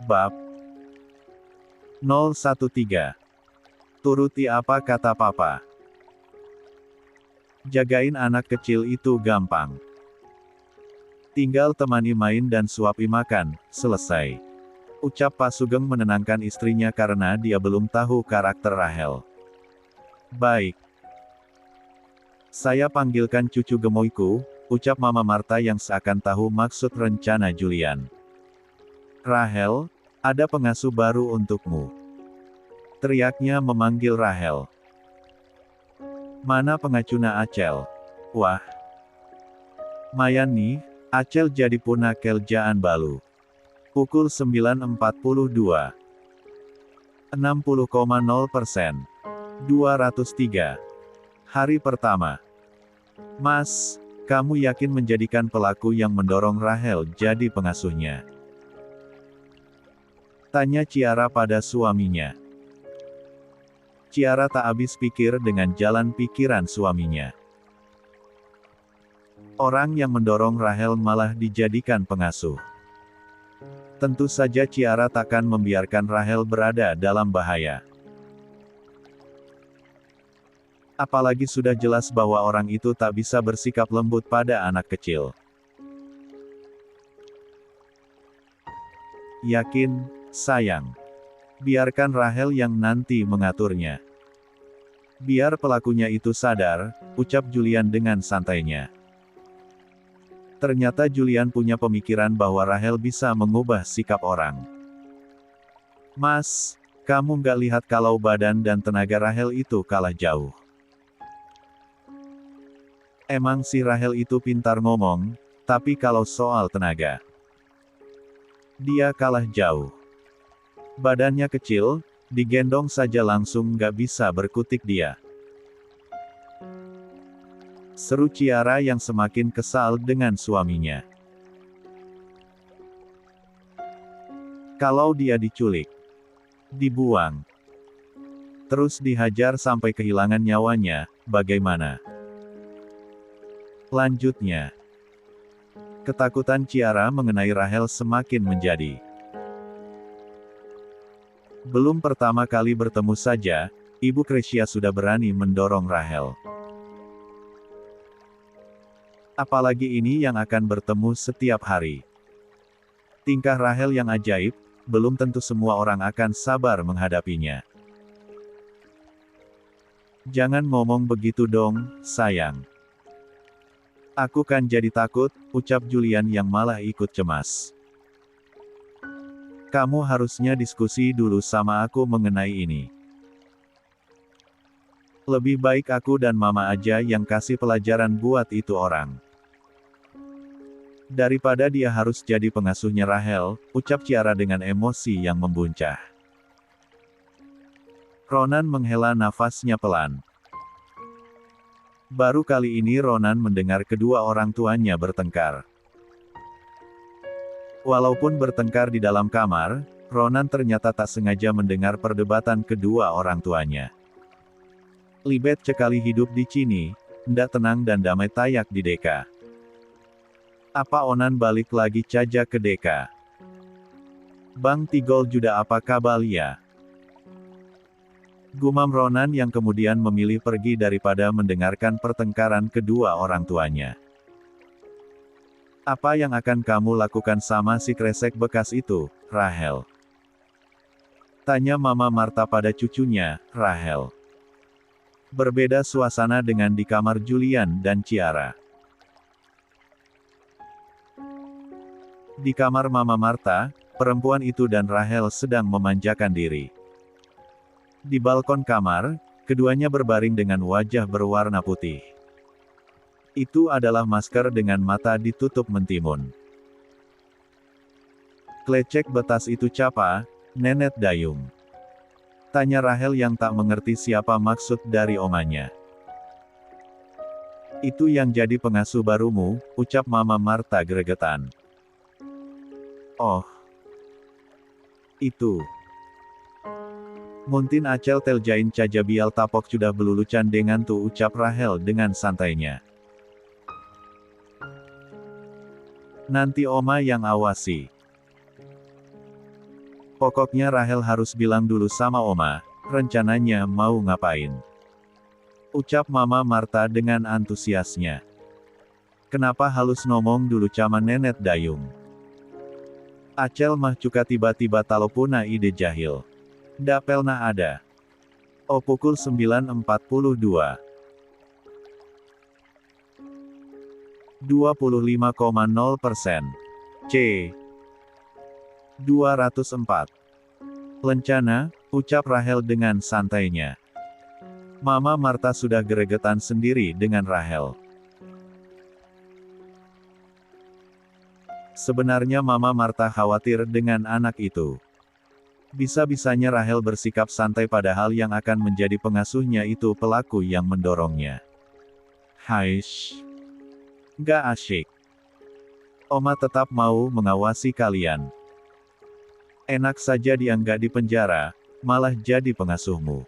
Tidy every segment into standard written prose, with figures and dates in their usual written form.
Bab 013. Turuti apa kata papa. Jagain anak kecil itu gampang. Tinggal temani main dan suapi makan, selesai. Ucap Pak Sugeng menenangkan istrinya karena dia belum tahu karakter Rahel. Baik. Saya panggilkan cucu gemoyku, ucap Mama Marta yang seakan tahu maksud rencana Julian. Rahel, ada pengasuh baru untukmu. Teriaknya memanggil Rahel. Mana pengacuna Acel? Wah. Mayan nih, Acel jadi punah keljaan balu. Pukul 9.42. 60,0%. 203. Hari pertama. Mas, kamu yakin menjadikan pelaku yang mendorong Rahel jadi pengasuhnya? Tanya Ciara pada suaminya. Ciara tak habis pikir dengan jalan pikiran suaminya. Orang yang mendorong Rahel malah dijadikan pengasuh. Tentu saja Ciara takkan membiarkan Rahel berada dalam bahaya. Apalagi sudah jelas bahwa orang itu tak bisa bersikap lembut pada anak kecil. Yakin, sayang. Biarkan Rahel yang nanti mengaturnya. Biar pelakunya itu sadar, ucap Julian dengan santainya. Ternyata Julian punya pemikiran bahwa Rahel bisa mengubah sikap orang. Mas, kamu nggak lihat kalau badan dan tenaga Rahel itu kalah jauh. Emang si Rahel itu pintar ngomong, tapi kalau soal tenaga, dia kalah jauh. Badannya kecil, digendong saja langsung nggak bisa berkutik dia. Seru Ciara yang semakin kesal dengan suaminya. Kalau dia diculik, dibuang, terus dihajar sampai kehilangan nyawanya, bagaimana? Lanjutnya, ketakutan Ciara mengenai Rahel semakin menjadi. Belum pertama kali bertemu saja, Ibu Kresia sudah berani mendorong Rahel. Apalagi ini yang akan bertemu setiap hari. Tingkah Rahel yang ajaib, belum tentu semua orang akan sabar menghadapinya. Jangan ngomong begitu dong, sayang. Aku kan jadi takut, ucap Julian yang malah ikut cemas. Kamu harusnya diskusi dulu sama aku mengenai ini. Lebih baik aku dan Mama aja yang kasih pelajaran buat itu orang. Daripada dia harus jadi pengasuhnya Rahel, ucap Ciara dengan emosi yang membuncah. Ronan menghela nafasnya pelan. Baru kali ini Ronan mendengar kedua orang tuanya bertengkar. Walaupun bertengkar di dalam kamar, Ronan ternyata tak sengaja mendengar perdebatan kedua orang tuanya. Libet cekali hidup di sini, ndak tenang dan damai tayak di Deka. Apa Onan balik lagi caja ke Deka? Bang Tigol juda apa kabal ya? Gumam Ronan yang kemudian memilih pergi daripada mendengarkan pertengkaran kedua orang tuanya. Apa yang akan kamu lakukan sama si kresek bekas itu, Rahel? Tanya Mama Marta pada cucunya, Rahel. Berbeda suasana dengan di kamar Julian dan Ciara. Di kamar Mama Marta, perempuan itu dan Rahel sedang memanjakan diri. Di balkon kamar, keduanya berbaring dengan wajah berwarna putih. Itu adalah masker dengan mata ditutup mentimun. Klecek betas itu capa, Nenet Dayung. Tanya Rahel yang tak mengerti siapa maksud dari omanya. Itu yang jadi pengasuh barumu, ucap Mama Marta gregetan. Oh. Itu. Muntin Acel teljain caja bial tapok sudah belulucan dengan tu ucap Rahel dengan santainya. Nanti Oma yang awasi. Pokoknya Rahel harus bilang dulu sama Oma, rencananya mau ngapain. Ucap Mama Marta dengan antusiasnya. Kenapa halus ngomong dulu sama Nenek Dayung. Acel mah cuka tiba-tiba talopuna ide jahil. Dapelna ada. O pukul 9.42. 25,0%. C. 204. Lencana, ucap Rahel dengan santainya. Mama Marta sudah geregetan sendiri dengan Rahel. Sebenarnya Mama Marta khawatir dengan anak itu. Bisa-bisanya Rahel bersikap santai padahal yang akan menjadi pengasuhnya itu pelaku yang mendorongnya. Haish. Gak asyik. Oma tetap mau mengawasi kalian. Enak saja dia nggak di penjara, malah jadi pengasuhmu.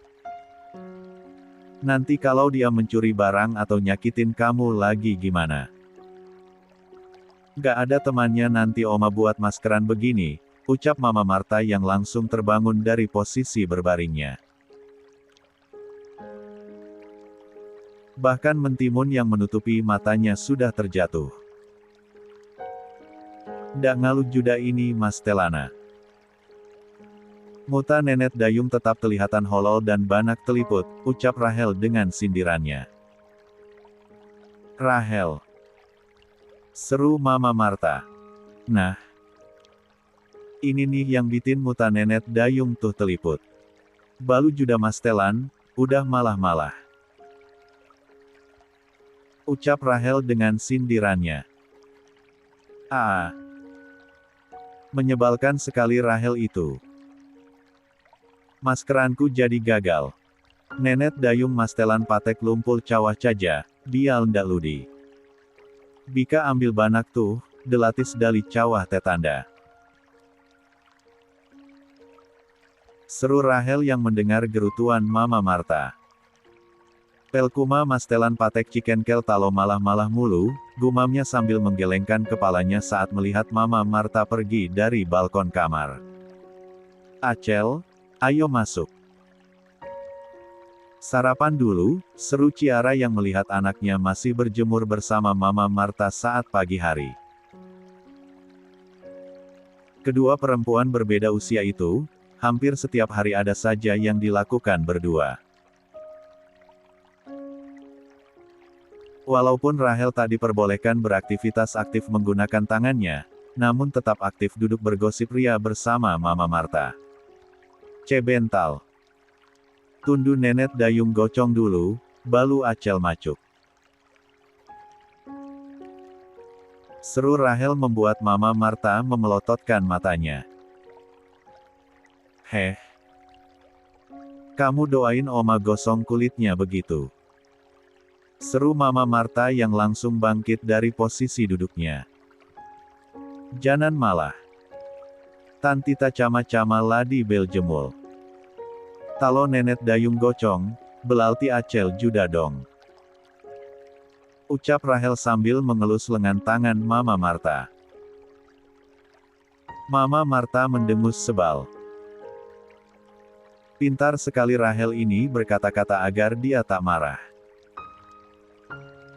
Nanti kalau dia mencuri barang atau nyakitin kamu lagi gimana? Gak ada temannya nanti Oma buat maskeran begini, ucap Mama Marta yang langsung terbangun dari posisi berbaringnya. Bahkan mentimun yang menutupi matanya sudah terjatuh. Ndak ngaluh juda ini Mas Telana. Muta Nenek Dayung tetap kelihatan holol dan banak teliput, ucap Rahel dengan sindirannya. Rahel. Seru Mama Marta. Nah. Ini nih yang bikin muta Nenek Dayung tuh teliput. Balu juda Mas Telan, udah malah-malah. Ucap Rahel dengan sindirannya. Menyebalkan sekali Rahel itu. Maskeranku jadi gagal. Nenek Dayung Mastelan patek lumpul cawah caja, bial ndak ludi. Bika ambil banak tuh, delatis dali cawah tetanda. Seru Rahel yang mendengar gerutuan Mama Marta. Pelkuma Mastelan patek cikenkel talo malah-malah mulu, gumamnya sambil menggelengkan kepalanya saat melihat Mama Marta pergi dari balkon kamar. Acel, ayo masuk. Sarapan dulu, seru Ciara yang melihat anaknya masih berjemur bersama Mama Marta saat pagi hari. Kedua perempuan berbeda usia itu, hampir setiap hari ada saja yang dilakukan berdua. Walaupun Rahel tak diperbolehkan beraktivitas aktif menggunakan tangannya, namun tetap aktif duduk bergosip ria bersama Mama Marta. Cebental. Tundu Nenek Dayung gocong dulu, balu Acel macuk. Seru Rahel membuat Mama Marta memelototkan matanya. Heh. Kamu doain Oma gosong kulitnya begitu. Seru Mama Marta yang langsung bangkit dari posisi duduknya. Janan malah. Tantita cama-cama ladi bel jemul. Talo Nenek Dayung gocong, belalti Acel juda dong. Ucap Rahel sambil mengelus lengan tangan Mama Marta. Mama Marta mendengus sebal. Pintar sekali Rahel ini berkata-kata agar dia tak marah.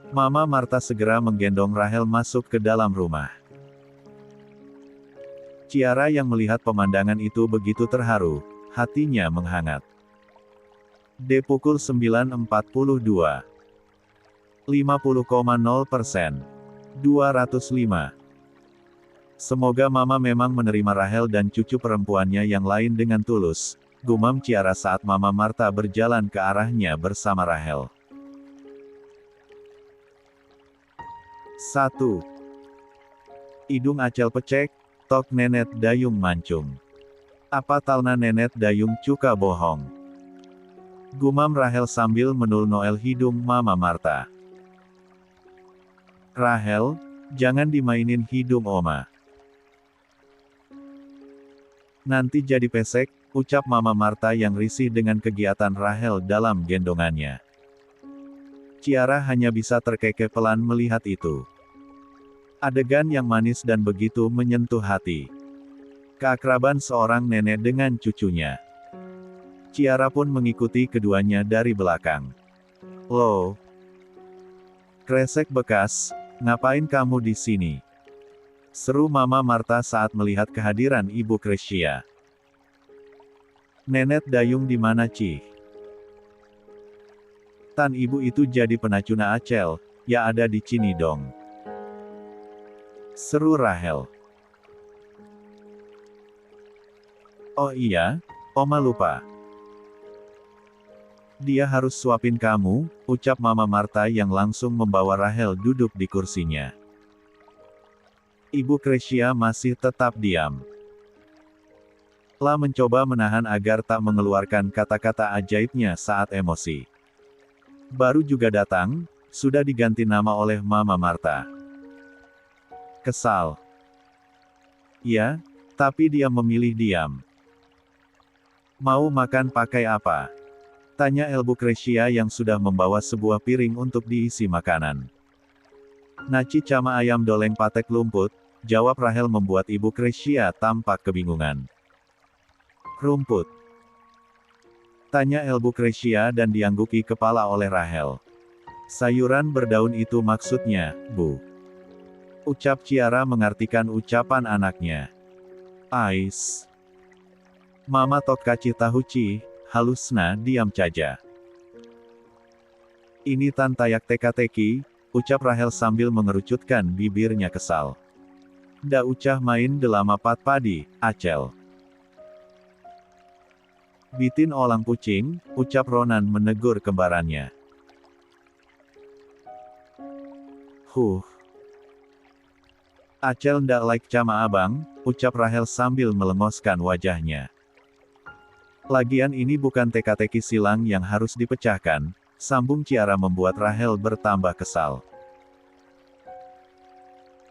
Mama Marta segera menggendong Rahel masuk ke dalam rumah. Ciara yang melihat pemandangan itu begitu terharu, hatinya menghangat. D pukul 9.42. 50,0%. 205. Semoga Mama memang menerima Rahel dan cucu perempuannya yang lain dengan tulus, gumam Ciara saat Mama Marta berjalan ke arahnya bersama Rahel. 1. Idung Acel pecek, tok Nenek Dayung mancung. Apa talna Nenek Dayung cuka bohong. Gumam Rahel sambil menul-noel hidung Mama Marta. Rahel, jangan dimainin hidung Oma. Nanti jadi pesek, ucap Mama Marta yang risih dengan kegiatan Rahel dalam gendongannya. Ciara hanya bisa terkekeh pelan melihat itu. Adegan yang manis dan begitu menyentuh hati. Keakraban seorang nenek dengan cucunya. Ciara pun mengikuti keduanya dari belakang. "Loh, kresek bekas, ngapain kamu di sini?" seru Mama Marta saat melihat kehadiran Ibu Krisya. "Nenek Dayung di mana, Cih?" "Tan ibu itu jadi penacuna Acel, ya ada di sini dong," seru Rahel. "Oh iya, Oma lupa. Dia harus suapin kamu," ucap Mama Marta yang langsung membawa Rahel duduk di kursinya. Ibu Krisya masih tetap diam. La mencoba menahan agar tak mengeluarkan kata-kata ajaibnya saat emosi. Baru juga datang, sudah diganti nama oleh Mama Marta. Kesal. Ya, tapi dia memilih diam. "Mau makan pakai apa?" tanya Ibu Krisya yang sudah membawa sebuah piring untuk diisi makanan. "Naci sama ayam doleng patek lumput," jawab Rahel membuat Ibu Krisya tampak kebingungan. "Rumput?" tanya Ibu Krisya dan diangguki kepala oleh Rahel. "Sayuran berdaun itu maksudnya, Bu," ucap Ciara mengartikan ucapan anaknya. "Ais. Mama tok kaci tahu Ci, halusna diam caja." "Ini tan tayak teka-teki," ucap Rahel sambil mengerucutkan bibirnya kesal. "Da ucah main delama pat padi, Acel." "Bitin olang pucing," ucap Ronan menegur kembarannya. "Huh. Acel ndak like cama abang," ucap Rahel sambil melengoskan wajahnya. "Lagian ini bukan teka-teki silang yang harus dipecahkan," sambung Ciara membuat Rahel bertambah kesal.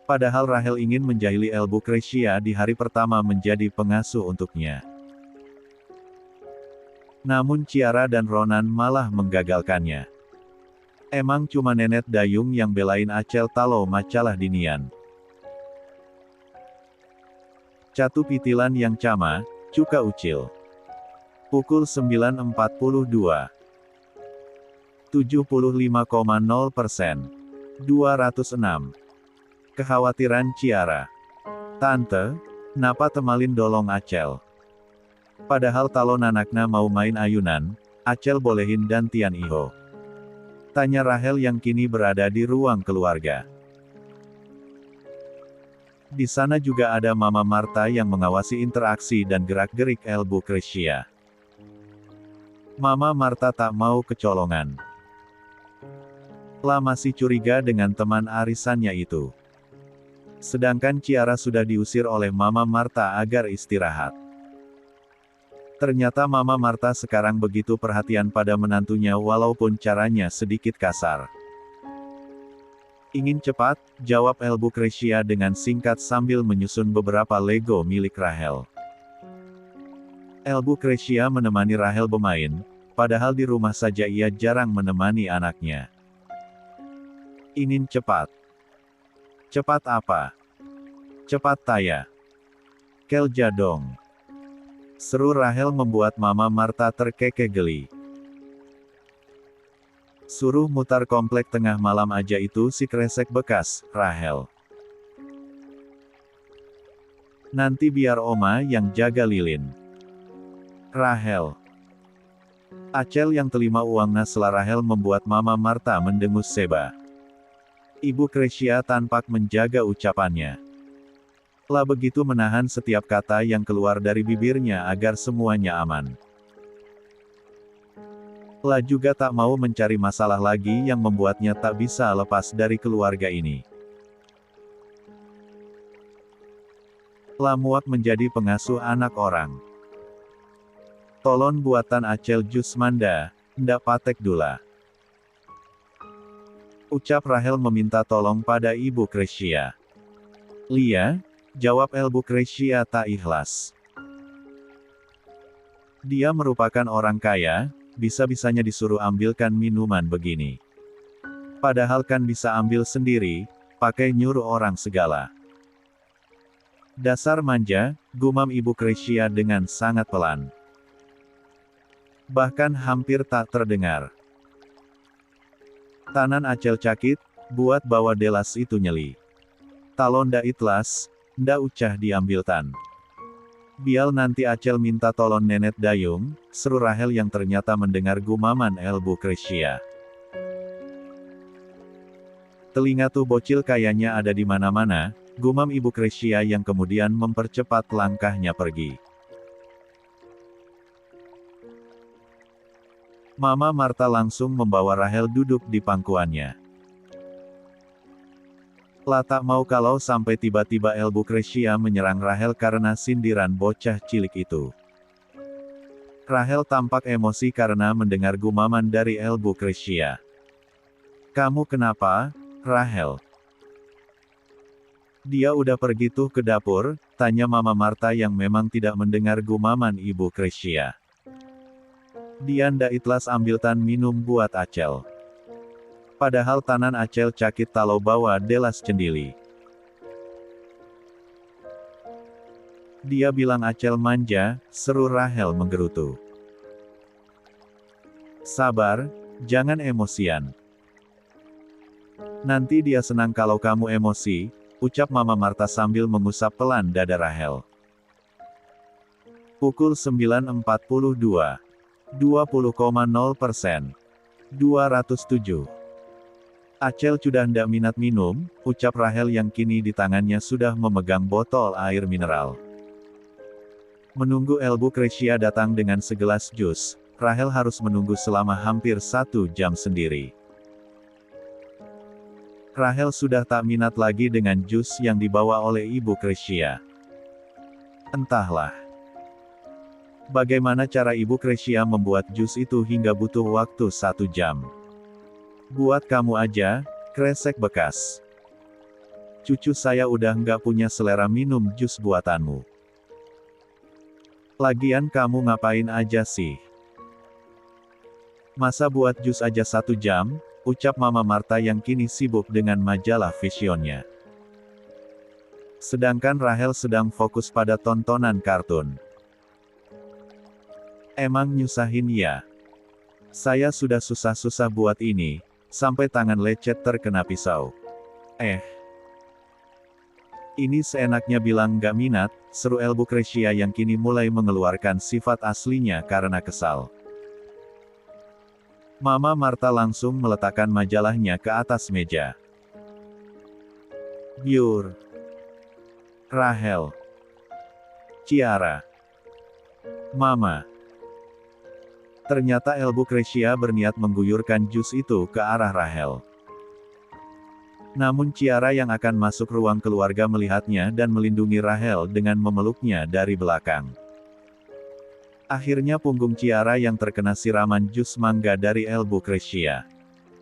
Padahal Rahel ingin menjahili Ibu Krisya di hari pertama menjadi pengasuh untuknya. Namun Ciara dan Ronan malah menggagalkannya. Emang cuma Nenek Dayung yang belain Acel talo macalah dinian. Catu pitilan yang cama, cuka ucil. Pukul 9.42. 75,0%. 206. Kekhawatiran Ciara. "Tante, napa temalin dolong Acel? Padahal talon anakna mau main ayunan, Acel bolehin dan tian iho," tanya Rahel yang kini berada di ruang keluarga. Di sana juga ada Mama Marta yang mengawasi interaksi dan gerak-gerik Ibu Krisya. Mama Marta tak mau kecolongan. La masih curiga dengan teman arisannya itu. Sedangkan Ciara sudah diusir oleh Mama Marta agar istirahat. Ternyata Mama Marta sekarang begitu perhatian pada menantunya walaupun caranya sedikit kasar. "Ingin cepat," jawab Ibu Krisya dengan singkat sambil menyusun beberapa Lego milik Rahel. Ibu Krisya menemani Rahel bermain, padahal di rumah saja ia jarang menemani anaknya. "Ingin cepat. Cepat apa? Cepat taya. Kel jadong," seru Rahel membuat Mama Marta terkekeh geli. "Suruh mutar komplek tengah malam aja itu si kresek bekas, Rahel. Nanti biar Oma yang jaga lilin." Rahel. Acel yang terima uangnya setelah Rahel membuat Mama Marta mendengus seba. Ibu Krisya tampak menjaga ucapannya. La begitu menahan setiap kata yang keluar dari bibirnya agar semuanya aman. La juga tak mau mencari masalah lagi yang membuatnya tak bisa lepas dari keluarga ini. La muak menjadi pengasuh anak orang. "Tolon buatan Acel jus manda, ndak patek dula," ucap Rahel meminta tolong pada Ibu Krisya. "Lia," jawab Ibu Krisya tak ikhlas. "Dia merupakan orang kaya, bisa-bisanya disuruh ambilkan minuman begini. Padahal kan bisa ambil sendiri, pakai nyuruh orang segala." Dasar manja, gumam Ibu Krisya dengan sangat pelan. Bahkan hampir tak terdengar. Tanan Acel cakit, buat bawa delas itu nyeli. Talon nda itlas, nda ucah diambil tan. Bial nanti Acel minta tolong nenet dayung, seru Rahel yang ternyata mendengar gumaman Ibu Krisya. Telinga tuh bocil kayaknya ada di mana-mana, gumam Ibu Krisya yang kemudian mempercepat langkahnya pergi. Mama Marta langsung membawa Rahel duduk di pangkuannya. Lah tak mau kalau sampai tiba-tiba Ibu Krisya menyerang Rahel karena sindiran bocah cilik itu. Rahel tampak emosi karena mendengar gumaman dari Ibu Krisya. Kamu kenapa, Rahel? Dia udah pergi tuh ke dapur, tanya Mama Marta yang memang tidak mendengar gumaman Ibu Krisya. Dia nda ikhlas ambiltan minum buat Acel. Padahal tanan Acel cakit talau bawa delas cendili. Dia bilang Acel manja, seru Rahel menggerutu. Sabar, jangan emosian. Nanti dia senang kalau kamu emosi, ucap Mama Marta sambil mengusap pelan dada Rahel. Pukul 9.42. 20,0%. 207. Acel sudah ndak minat minum, ucap Rahel yang kini di tangannya sudah memegang botol air mineral. Menunggu Ibu Krisya datang dengan segelas jus, Rahel harus menunggu selama hampir 1 jam sendiri. Rahel sudah tak minat lagi dengan jus yang dibawa oleh Ibu Krisya. Entahlah bagaimana cara Ibu Krisya membuat jus itu hingga butuh waktu 1 jam. Buat kamu aja, kresek bekas. Cucu saya udah nggak punya selera minum jus buatanmu. Lagian kamu ngapain aja sih? Masa buat jus aja 1 jam? Ucap Mama Marta yang kini sibuk dengan majalah Visionnya. Sedangkan Rahel sedang fokus pada tontonan kartun. Emang nyusahin ya? Saya sudah susah-susah buat ini, sampai tangan lecet terkena pisau. Ini seenaknya bilang gak minat, seru Ibu Krisya yang kini mulai mengeluarkan sifat aslinya karena kesal. Mama Marta langsung meletakkan majalahnya ke atas meja. Biur. Rahel. Ciara. Mama. Ternyata Ibu Krisya berniat mengguyurkan jus itu ke arah Rahel. Namun Ciara yang akan masuk ruang keluarga melihatnya dan melindungi Rahel dengan memeluknya dari belakang. Akhirnya punggung Ciara yang terkena siraman jus mangga dari Ibu Krisya.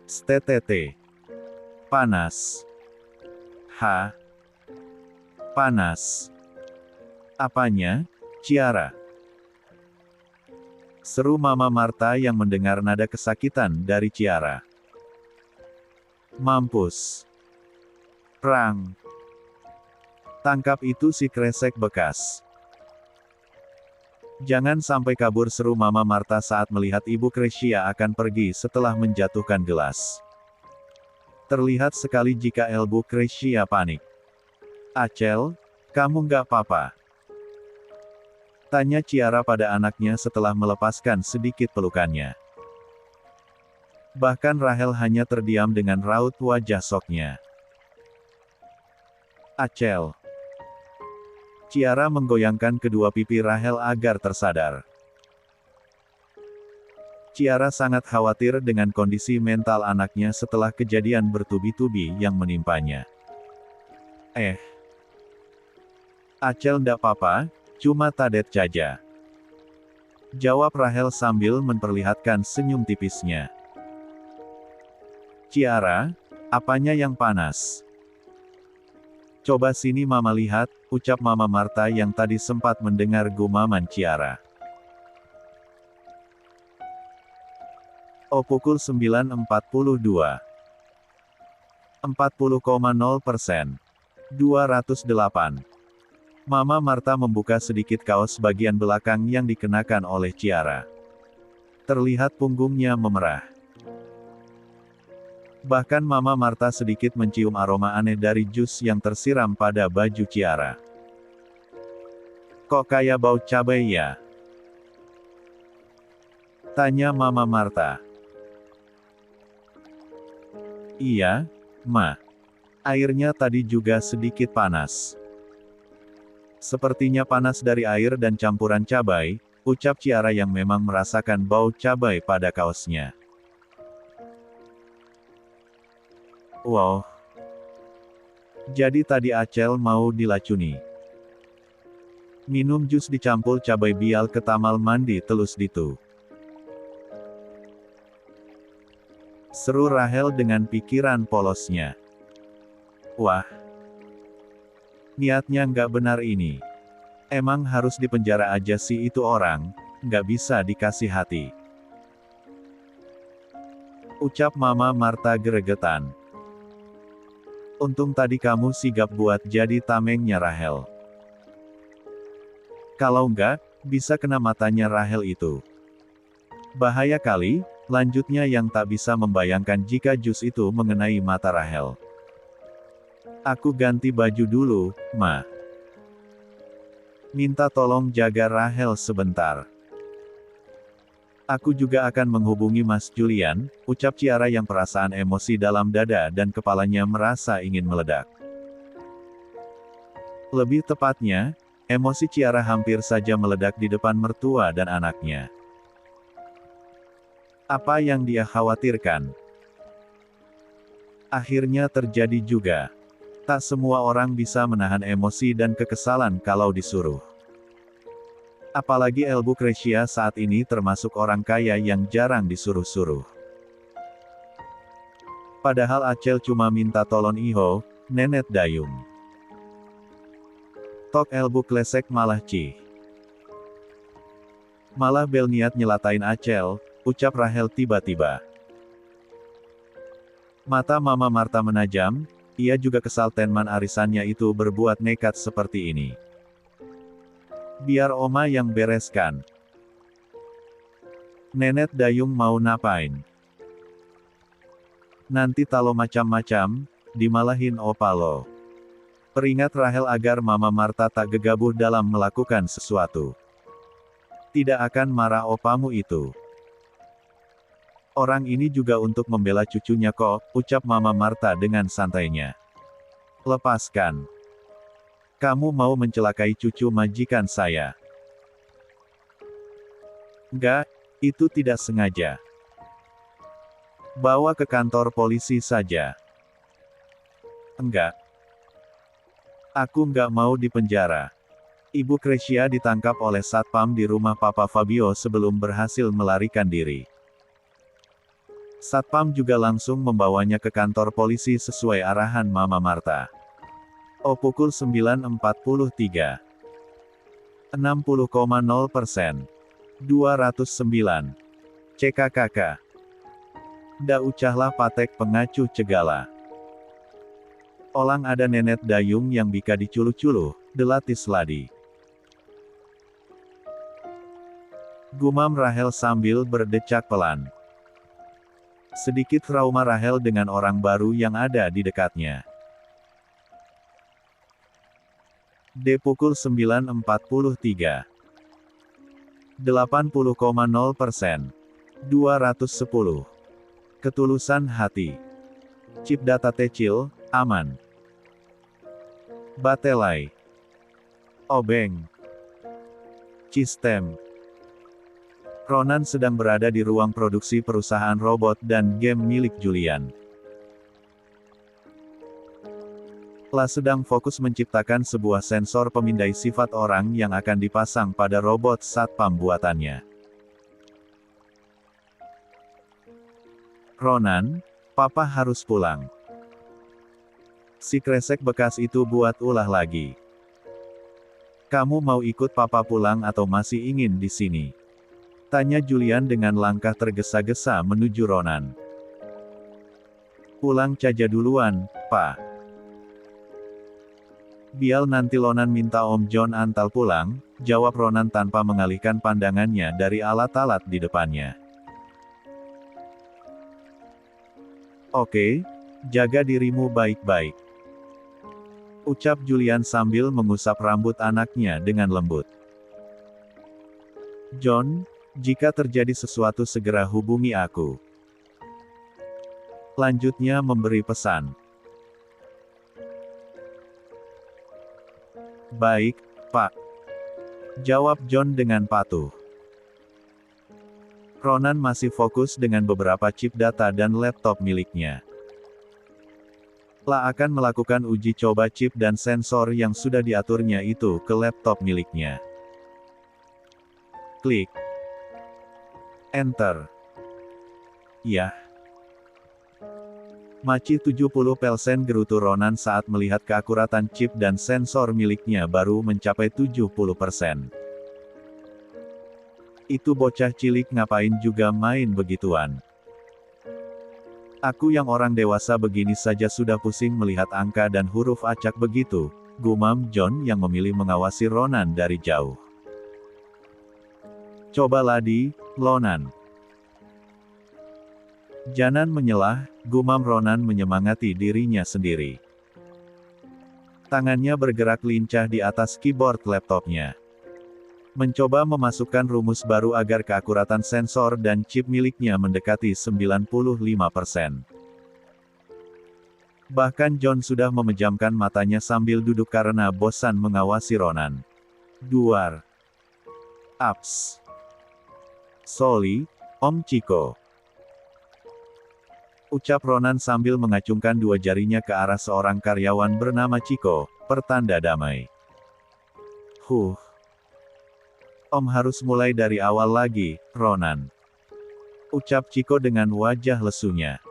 Stttt. Panas. Panas. Apanya, Ciara? Seru Mama Marta yang mendengar nada kesakitan dari Ciara. Mampus. Prang. Tangkap itu si kresek bekas. Jangan sampai kabur, seru Mama Marta saat melihat Ibu Krisya akan pergi setelah menjatuhkan gelas. Terlihat sekali jika Ibu Krisya panik. Acel, kamu nggak apa-apa? Tanya Ciara pada anaknya setelah melepaskan sedikit pelukannya. Bahkan Rahel hanya terdiam dengan raut wajah soknya. Acel. Ciara menggoyangkan kedua pipi Rahel agar tersadar. Ciara sangat khawatir dengan kondisi mental anaknya setelah kejadian bertubi-tubi yang menimpanya. Acel ndak apa-apa, cuma tadet saja. Jawab Rahel sambil memperlihatkan senyum tipisnya. Ciara, apanya yang panas? Coba sini Mama lihat, ucap Mama Marta yang tadi sempat mendengar gumaman Ciara. Pukul 9.42. 40,0%. 208. Mama Marta membuka sedikit kaos bagian belakang yang dikenakan oleh Ciara. Terlihat punggungnya memerah. Bahkan Mama Marta sedikit mencium aroma aneh dari jus yang tersiram pada baju Ciara. Kok kayak bau cabai ya? Tanya Mama Marta. Iya, Ma. Airnya tadi juga sedikit panas. Sepertinya panas dari air dan campuran cabai, ucap Ciara yang memang merasakan bau cabai pada kaosnya. Wow. Jadi tadi Acel mau dilacuni. Minum jus dicampur cabai bial ke tamal mandi telus ditu. Seru Rahel dengan pikiran polosnya. Wah. Niatnya nggak benar ini. Emang harus dipenjara aja sih itu orang, nggak bisa dikasih hati. Ucap Mama Marta geregetan. Untung tadi kamu sigap buat jadi tamengnya Rahel. Kalau nggak, bisa kena matanya Rahel itu. Bahaya kali, lanjutnya yang tak bisa membayangkan jika jus itu mengenai mata Rahel. Aku ganti baju dulu, Ma. Minta tolong jaga Rahel sebentar. Aku juga akan menghubungi Mas Julian, ucap Ciara yang perasaan emosi dalam dada dan kepalanya merasa ingin meledak. Lebih tepatnya, emosi Ciara hampir saja meledak di depan mertua dan anaknya. Apa yang dia khawatirkan? Akhirnya terjadi juga. Tak semua orang bisa menahan emosi dan kekesalan kalau disuruh. Apalagi El Bukresia saat ini termasuk orang kaya yang jarang disuruh-suruh. Padahal Acel cuma minta tolong Iho, Nenet Dayung. Tok El Buklesek malah cih. Malah Bel niat nyelatain Acel, ucap Rahel tiba-tiba. Mata Mama Marta menajam. Ia juga kesal teman arisannya itu berbuat nekat seperti ini. Biar Oma yang bereskan. Nenet Dayung mau napain? Nanti talo macam-macam, dimalahin opa lo. Peringat Rahel agar Mama Marta tak gegabah dalam melakukan sesuatu. Tidak akan marah opamu itu. Orang ini juga untuk membela cucunya kok, ucap Mama Marta dengan santainya. Lepaskan. Kamu mau mencelakai cucu majikan saya. Enggak, itu tidak sengaja. Bawa ke kantor polisi saja. Enggak. Aku nggak mau dipenjara. Ibu Kresia ditangkap oleh Satpam di rumah Papa Fabio sebelum berhasil melarikan diri. Satpam juga langsung membawanya ke kantor polisi sesuai arahan Mama Marta. Pukul 9.43. 60,0%. 209. CKKK. Da ucahlah patek pengacu cegala. Olang ada Nenet Dayung yang bika diculuh-culuh, delatis ladi. Gumam Rahel sambil berdecak pelan. Sedikit trauma Rahel dengan orang baru yang ada di dekatnya. Pukul 9.43. 80,0%. 210. Ketulusan hati. Chip data Tecil, aman. Batelai. Obeng. Cistem. Ronan sedang berada di ruang produksi perusahaan robot dan game milik Julian. La sedang fokus menciptakan sebuah sensor pemindai sifat orang yang akan dipasang pada robot satpam buatannya. Ronan, Papa harus pulang. Si kresek bekas itu buat ulah lagi. Kamu mau ikut Papa pulang atau masih ingin di sini? Tanya Julian dengan langkah tergesa-gesa menuju Ronan. Pulang saja duluan, Pak. Biar nanti Ronan minta Om John antar pulang, jawab Ronan tanpa mengalihkan pandangannya dari alat-alat di depannya. Oke, jaga dirimu baik-baik, ucap Julian sambil mengusap rambut anaknya dengan lembut. John, jika terjadi sesuatu segera hubungi aku. Lanjutnya memberi pesan. Baik, Pak. Jawab John dengan patuh. Ronan masih fokus dengan beberapa chip data dan laptop miliknya. La akan melakukan uji coba chip dan sensor yang sudah diaturnya itu ke laptop miliknya. Klik. Enter. Ya. Maci 70% gerutu Ronan saat melihat keakuratan chip dan sensor miliknya baru mencapai 70%. Itu bocah cilik ngapain juga main begituan. Aku yang orang dewasa begini saja sudah pusing melihat angka dan huruf acak begitu, gumam John yang memilih mengawasi Ronan dari jauh. Cobalah di, Ronan. Jangan menyelah, gumam Ronan menyemangati dirinya sendiri. Tangannya bergerak lincah di atas keyboard laptopnya. Mencoba memasukkan rumus baru agar keakuratan sensor dan chip miliknya mendekati 95%. Bahkan John sudah memejamkan matanya sambil duduk karena bosan mengawasi Ronan. Duar. Ups. Sorry, Om Chico. Ucap Ronan sambil mengacungkan dua jarinya ke arah seorang karyawan bernama Chico, pertanda damai. Om harus mulai dari awal lagi, Ronan. Ucap Chico dengan wajah lesunya.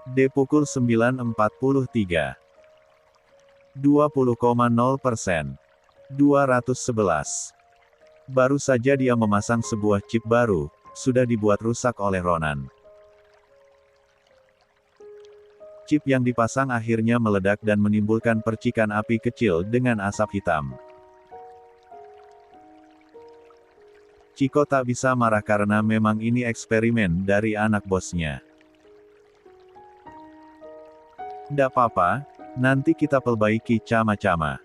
D pukul 9.43. 20,0%. 211. Baru saja dia memasang sebuah chip baru, sudah dibuat rusak oleh Ronan. Chip yang dipasang akhirnya meledak dan menimbulkan percikan api kecil dengan asap hitam. Chico tak bisa marah karena memang ini eksperimen dari anak bosnya. Ndak apa-apa, nanti kita perbaiki sama-sama.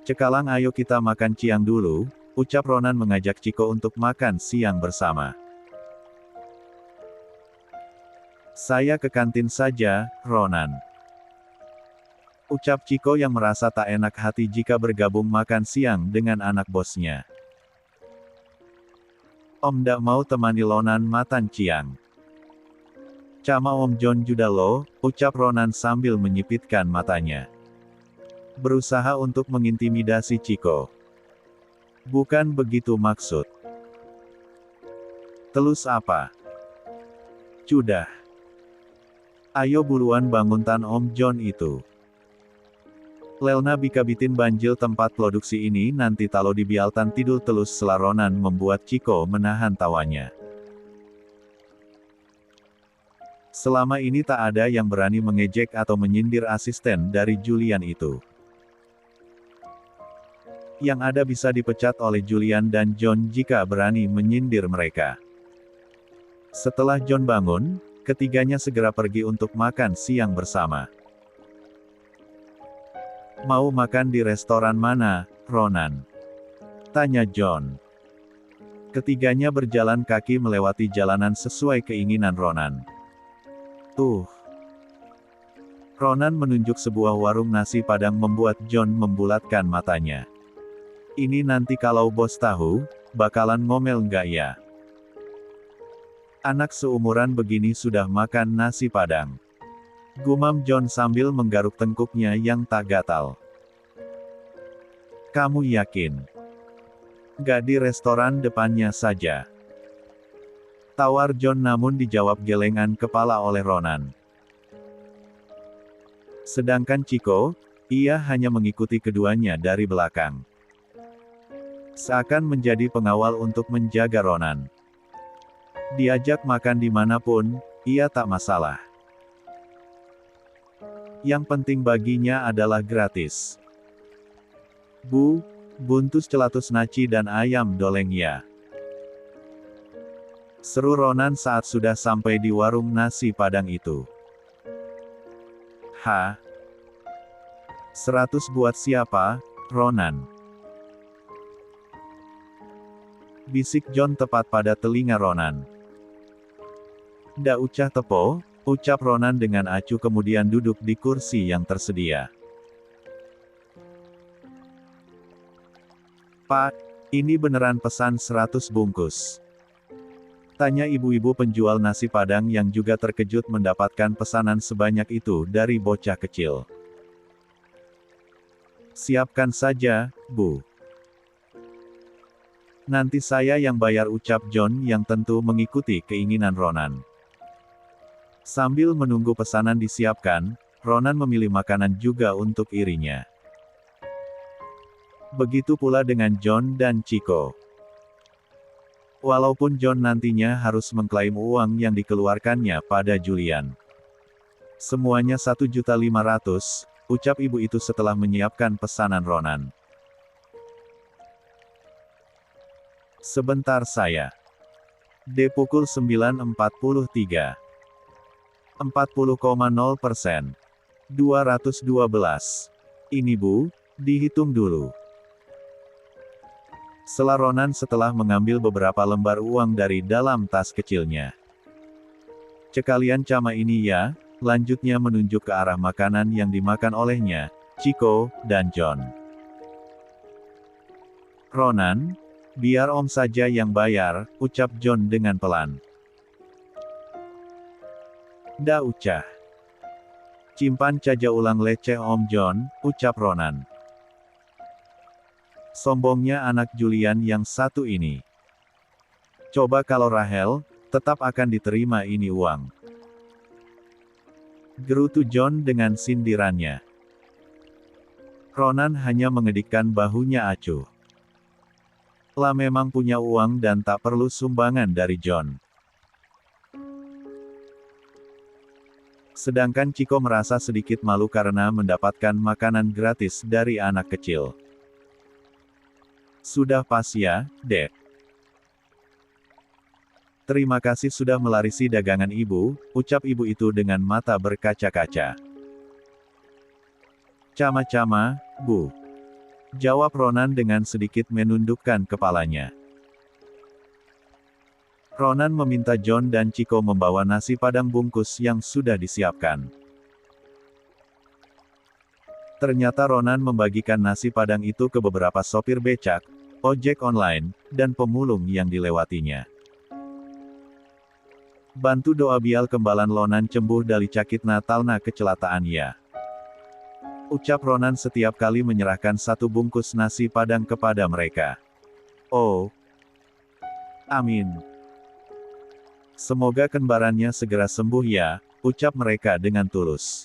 Cekalang ayo kita makan siang dulu, ucap Ronan mengajak Chico untuk makan siang bersama. Saya ke kantin saja, Ronan. Ucap Chico yang merasa tak enak hati jika bergabung makan siang dengan anak bosnya. Om ndak mau temani Ronan makan siang. Cama Om John juga lo, ucap Ronan sambil menyipitkan matanya. Berusaha untuk mengintimidasi Chico. Bukan begitu maksud. Telus apa? Sudah. Ayo buruan banguntan Om John itu. Lelna bikabitin banjil tempat produksi ini nanti talo dibialtan tidur telus selaronan membuat Chico menahan tawanya. Selama ini tak ada yang berani mengejek atau menyindir asisten dari Julian itu. Yang ada bisa dipecat oleh Julian dan John jika berani menyindir mereka. Setelah John bangun, ketiganya segera pergi untuk makan siang bersama. Mau makan di restoran mana, Ronan? Tanya John. Ketiganya berjalan kaki melewati jalanan sesuai keinginan Ronan. Tuh. Ronan menunjuk sebuah warung nasi padang membuat John membulatkan matanya. Ini nanti kalau bos tahu, bakalan ngomel nggak ya? Anak seumuran begini sudah makan nasi padang. Gumam John sambil menggaruk tengkuknya yang tak gatal. Kamu yakin? Gak di restoran depannya saja? Tawar John namun dijawab gelengan kepala oleh Ronan. Sedangkan Chico, ia hanya mengikuti keduanya dari belakang. Seakan menjadi pengawal untuk menjaga Ronan. Diajak makan dimanapun, ia tak masalah. Yang penting baginya adalah gratis. Bu, buntus celatus naci dan ayam doleng ya. Seru Ronan saat sudah sampai di warung nasi Padang itu. Ha? 100 buat siapa, Ronan? Bisik John tepat pada telinga Ronan. "Ndak ucah tepo," ucap Ronan dengan acuh kemudian duduk di kursi yang tersedia. "Pak, ini beneran pesan 100 bungkus?" tanya ibu-ibu penjual nasi Padang yang juga terkejut mendapatkan pesanan sebanyak itu dari bocah kecil. "Siapkan saja, Bu. Nanti saya yang bayar," ucap John yang tentu mengikuti keinginan Ronan. Sambil menunggu pesanan disiapkan, Ronan memilih makanan juga untuk irinya. Begitu pula dengan John dan Chico. Walaupun John nantinya harus mengklaim uang yang dikeluarkannya pada Julian. "Semuanya 1.500.000, ucap ibu itu setelah menyiapkan pesanan Ronan. "Sebentar saya. D pukul 9.43. 40,0%. 212. Ini Bu, dihitung dulu." Sela Ronan setelah mengambil beberapa lembar uang dari dalam tas kecilnya. "Cekalian cama ini ya," lanjutnya menunjuk ke arah makanan yang dimakan olehnya, Chico, dan John. "Ronan, biar Om saja yang bayar," ucap John dengan pelan. "Ndak ucah. Cimpan caja ulang leceh Om John," ucap Ronan. Sombongnya anak Julian yang satu ini. "Coba kalau Rahel, tetap akan diterima ini uang," gerutu John dengan sindirannya. Ronan hanya mengedikkan bahunya acuh. Lah memang punya uang dan tak perlu sumbangan dari John. Sedangkan Chico merasa sedikit malu karena mendapatkan makanan gratis dari anak kecil. "Sudah pas ya, Dek. Terima kasih sudah melarisi dagangan Ibu," ucap ibu itu dengan mata berkaca-kaca. "Cama-cama, Bu," jawab Ronan dengan sedikit menundukkan kepalanya. Ronan meminta John dan Chico membawa nasi Padang bungkus yang sudah disiapkan. Ternyata Ronan membagikan nasi Padang itu ke beberapa sopir becak, ojek online, dan pemulung yang dilewatinya. "Bantu doa bial kembalan Lonan cembuh dari cakit natalna kecelakaan ya," ucap Ronan setiap kali menyerahkan satu bungkus nasi Padang kepada mereka. "Oh, amin. Semoga kembarannya segera sembuh ya," ucap mereka dengan tulus.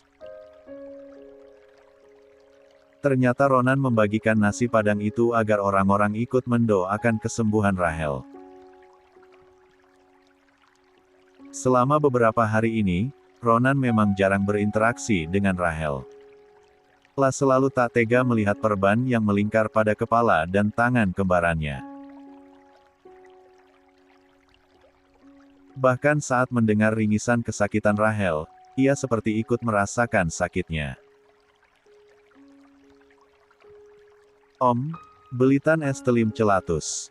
Ternyata Ronan membagikan nasi Padang itu agar orang-orang ikut mendoakan kesembuhan Rahel. Selama beberapa hari ini, Ronan memang jarang berinteraksi dengan Rahel. Lah selalu tak tega melihat perban yang melingkar pada kepala dan tangan kembarannya. Bahkan saat mendengar ringisan kesakitan Rahel, ia seperti ikut merasakan sakitnya. "Om, belitan es telim celatus.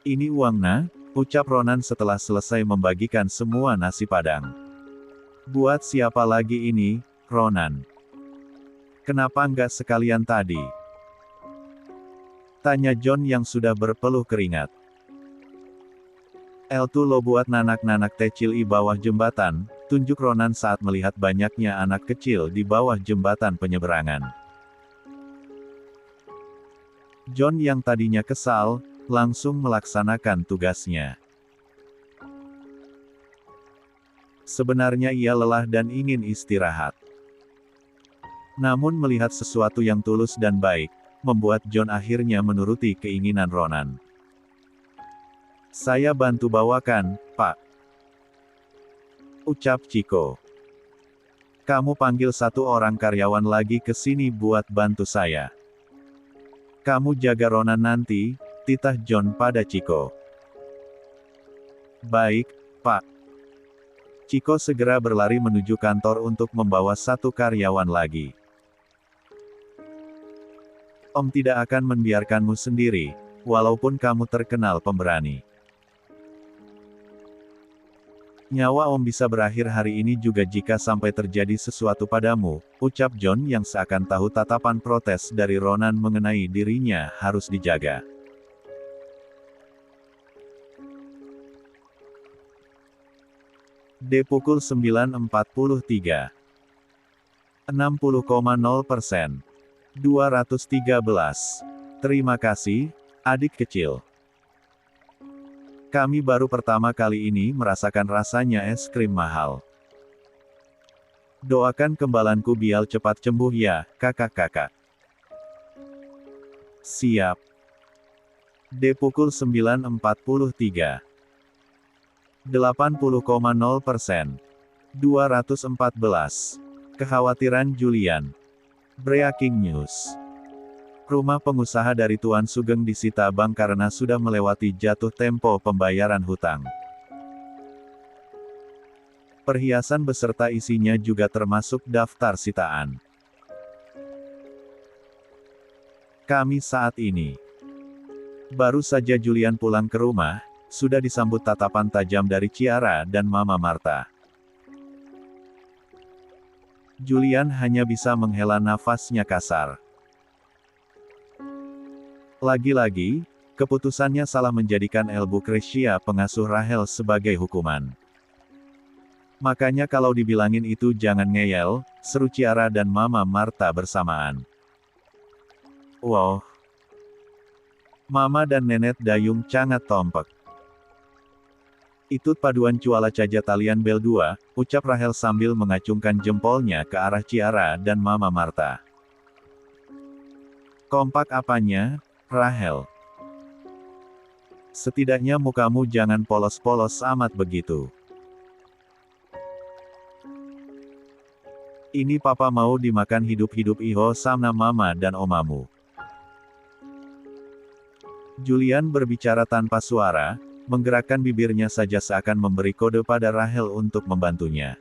Ini uangna," ucap Ronan setelah selesai membagikan semua nasi Padang. "Buat siapa lagi ini, Ronan? Kenapa nggak sekalian tadi?" tanya John yang sudah berpeluh keringat. "Eltu lo buat nanak-nanak kecil di bawah jembatan," tunjuk Ronan saat melihat banyaknya anak kecil di bawah jembatan penyeberangan. John yang tadinya kesal, langsung melaksanakan tugasnya. Sebenarnya ia lelah dan ingin istirahat. Namun melihat sesuatu yang tulus dan baik, membuat John akhirnya menuruti keinginan Ronan. "Saya bantu bawakan, Pak," ucap Chico. Kamu panggil satu orang karyawan lagi ke sini buat bantu saya. Kamu jaga Ronan nanti, titah John pada Chico. Baik, Pak. Chico segera berlari menuju kantor untuk membawa satu karyawan lagi. Om tidak akan membiarkanmu sendiri, walaupun kamu terkenal pemberani. Nyawa Om bisa berakhir hari ini juga jika sampai terjadi sesuatu padamu, ucap John yang seakan tahu tatapan protes dari Ronan mengenai dirinya harus dijaga. D. Pukul 9.43. 60,0%. 213. Terima kasih, adik kecil. Kami baru pertama kali ini merasakan rasanya es krim mahal. Doakan kembalanku biar cepat sembuh ya, kakak-kakak. Siap. D. Pukul 9.43. 80,0%. 214. Kekhawatiran Julian. Breaking news. Rumah pengusaha dari Tuan Sugeng disita bank karena sudah melewati jatuh tempo pembayaran hutang. Perhiasan beserta isinya juga termasuk daftar sitaan. Kami saat ini. Baru saja Julian pulang ke rumah, sudah disambut tatapan tajam dari Ciara dan Mama Marta. Julian hanya bisa menghela nafasnya kasar. Lagi-lagi, keputusannya salah menjadikan El Lucrecia pengasuh Rahel sebagai hukuman. Makanya kalau dibilangin itu jangan ngeyel, seru Ciara dan Mama Marta bersamaan. Wow. Mama dan Nenek Dayung sangat tompek. Itu paduan cuala caja talian bel 2, ucap Rahel sambil mengacungkan jempolnya ke arah Ciara dan Mama Marta. Kompak apanya, Rahel? Setidaknya mukamu jangan polos-polos amat begitu. Ini papa mau dimakan hidup-hidup iho sama mama dan omamu. Julian berbicara tanpa suara, menggerakkan bibirnya saja seakan memberi kode pada Rahel untuk membantunya.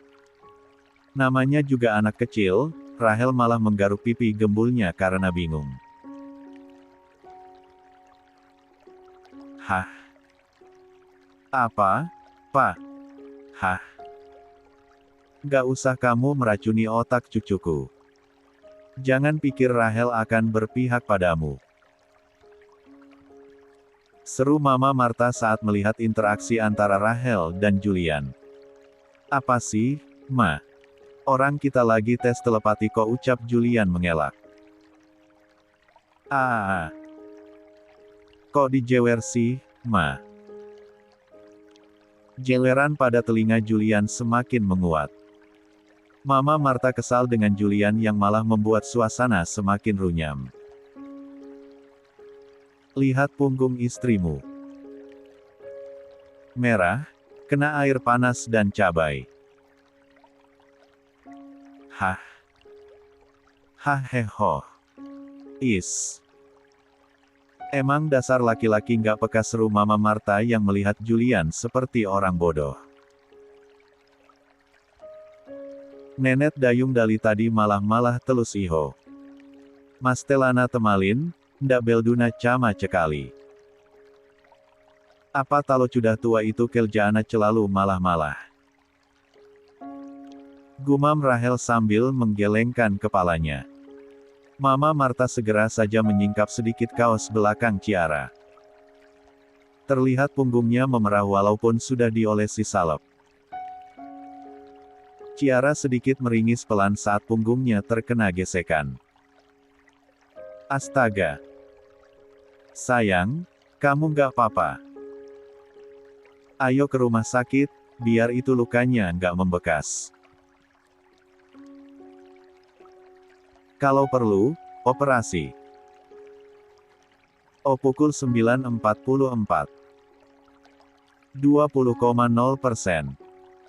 Namanya juga anak kecil, Rahel malah menggaruk pipi gembulnya karena bingung. Hah? Apa, Pak? Hah? Gak usah kamu meracuni otak cucuku. Jangan pikir Rahel akan berpihak padamu. Seru Mama Marta saat melihat interaksi antara Rahel dan Julian. Apa sih, Ma? Orang kita lagi tes telepati kok, ucap Julian mengelak. Kok dijewer sih, Ma? Jeweran pada telinga Julian semakin menguat. Mama Marta kesal dengan Julian yang malah membuat suasana semakin runyam. Lihat punggung istrimu. Merah, kena air panas dan cabai. Hah? Haheho. Is. Emang dasar laki-laki nggak peka, seru Mama Marta yang melihat Julian seperti orang bodoh. Nenek Dayung dari tadi malah telus iho. Mastelana temalin, ndak belduna cama cekali. Apa talo sudah tua itu keljana celalu malah-malah. Gumam Rahel sambil menggelengkan kepalanya. Mama Marta segera saja menyingkap sedikit kaos belakang Ciara. Terlihat punggungnya memerah walaupun sudah diolesi salep. Ciara sedikit meringis pelan saat punggungnya terkena gesekan. Astaga. Sayang, kamu nggak apa-apa. Ayo ke rumah sakit, biar itu lukanya nggak membekas. Kalau perlu, operasi. Pukul 9.44. 20,0%.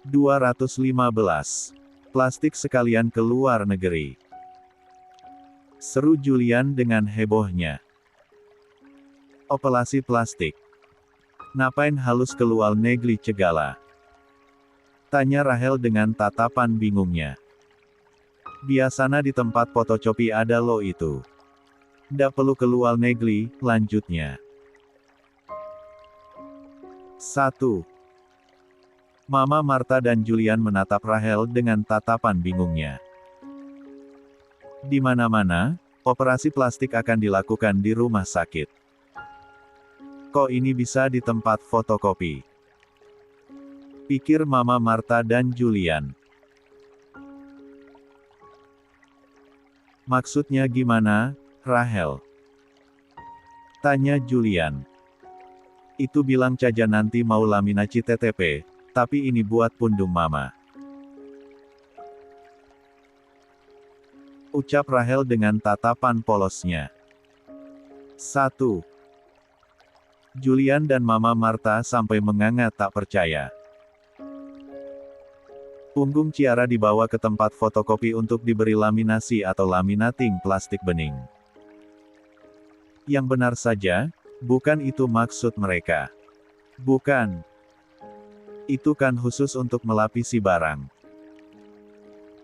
215. Plastik sekalian ke luar negeri. Seru Julian dengan hebohnya. Operasi plastik. Napain halus ke luar negeri segala? Tanya Rahel dengan tatapan bingungnya. Biasana di tempat fotokopi ada lo itu. Ndak perlu ke luar negeri, lanjutnya. 1. Mama Martha dan Julian menatap Rahel dengan tatapan bingungnya. Di mana-mana, operasi plastik akan dilakukan di rumah sakit. Kok ini bisa di tempat fotokopi? Pikir Mama Martha dan Julian. Maksudnya gimana, Rahel? Tanya Julian. Itu bilang caja nanti mau laminasi TTP, tapi ini buat pundung mama. Ucap Rahel dengan tatapan polosnya. 1. Julian dan Mama Martha sampai menganga tak percaya. Punggung Ciara dibawa ke tempat fotokopi untuk diberi laminasi atau laminating plastik bening. Yang benar saja, bukan itu maksud mereka. Bukan. Itu kan khusus untuk melapisi barang.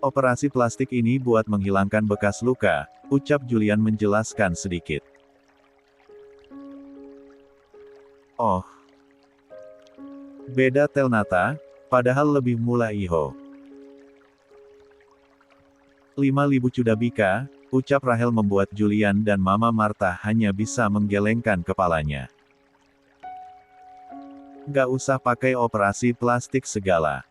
Operasi plastik ini buat menghilangkan bekas luka, ucap Julian menjelaskan sedikit. Oh. Beda Telnata, padahal lebih mula iho. 5.000 cudabika, ucap Rahel membuat Julian dan Mama Martha hanya bisa menggelengkan kepalanya. Gak usah pakai operasi plastik segala.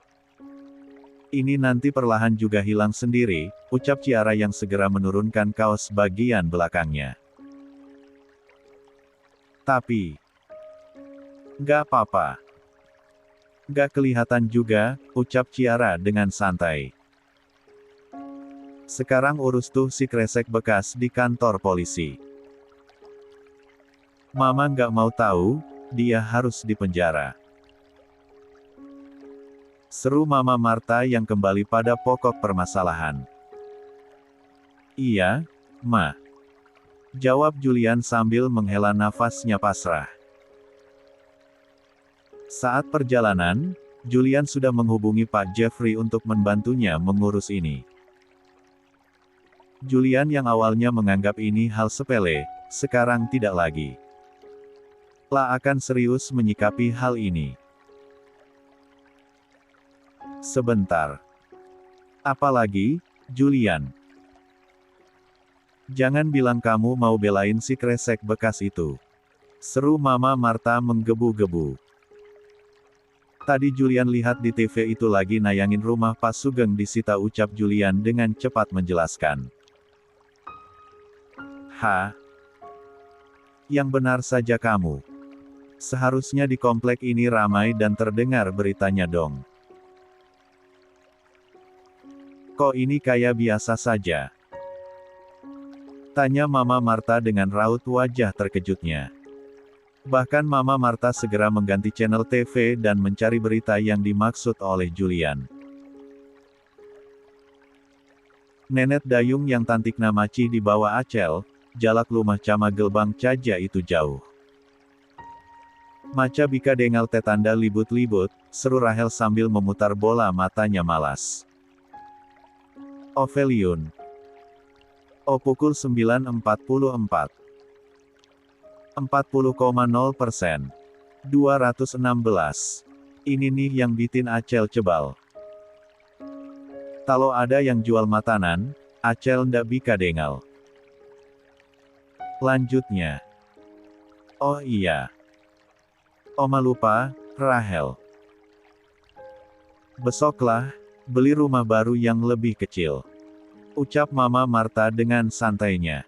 Ini nanti perlahan juga hilang sendiri, ucap Ciara yang segera menurunkan kaos bagian belakangnya. Tapi, gak apa-apa. Gak kelihatan juga, ucap Ciara dengan santai. Sekarang urus tuh si kresek bekas di kantor polisi. Mama gak mau tahu, dia harus dipenjara. Seru Mama Martha yang kembali pada pokok permasalahan. Iya, Ma. Jawab Julian sambil menghela nafasnya pasrah. Saat perjalanan, Julian sudah menghubungi Pak Jeffrey untuk membantunya mengurus ini. Julian yang awalnya menganggap ini hal sepele, sekarang tidak lagi. La akan serius menyikapi hal ini. Sebentar. Apalagi, Julian. Jangan bilang kamu mau belain si kresek bekas itu. Seru Mama Martha menggebu-gebu. Tadi Julian lihat di TV itu lagi nayangin rumah Pak Sugeng disita, ucap Julian dengan cepat menjelaskan. Yang benar saja kamu. Seharusnya di komplek ini ramai dan terdengar beritanya dong. Kok ini kayak biasa saja? Tanya Mama Martha dengan raut wajah terkejutnya. Bahkan Mama Martha segera mengganti channel TV dan mencari berita yang dimaksud oleh Julian. Nenek dayung yang tantikna maci dibawa Acel, jalak lumah cama gelbang caja itu jauh. Maca bika dengal tetanda libut-libut, seru Rahel sambil memutar bola matanya malas. Oveliun. Oh pukul 9.44. 40,0%. 216. Ini nih yang bikin Acel cebal. Kalau ada yang jual matanan, Acel ndak bika dengal. Lanjutnya. Oh iya. Oma lupa, Rahel. Besoklah, beli rumah baru yang lebih kecil. Ucap Mama Martha dengan santainya.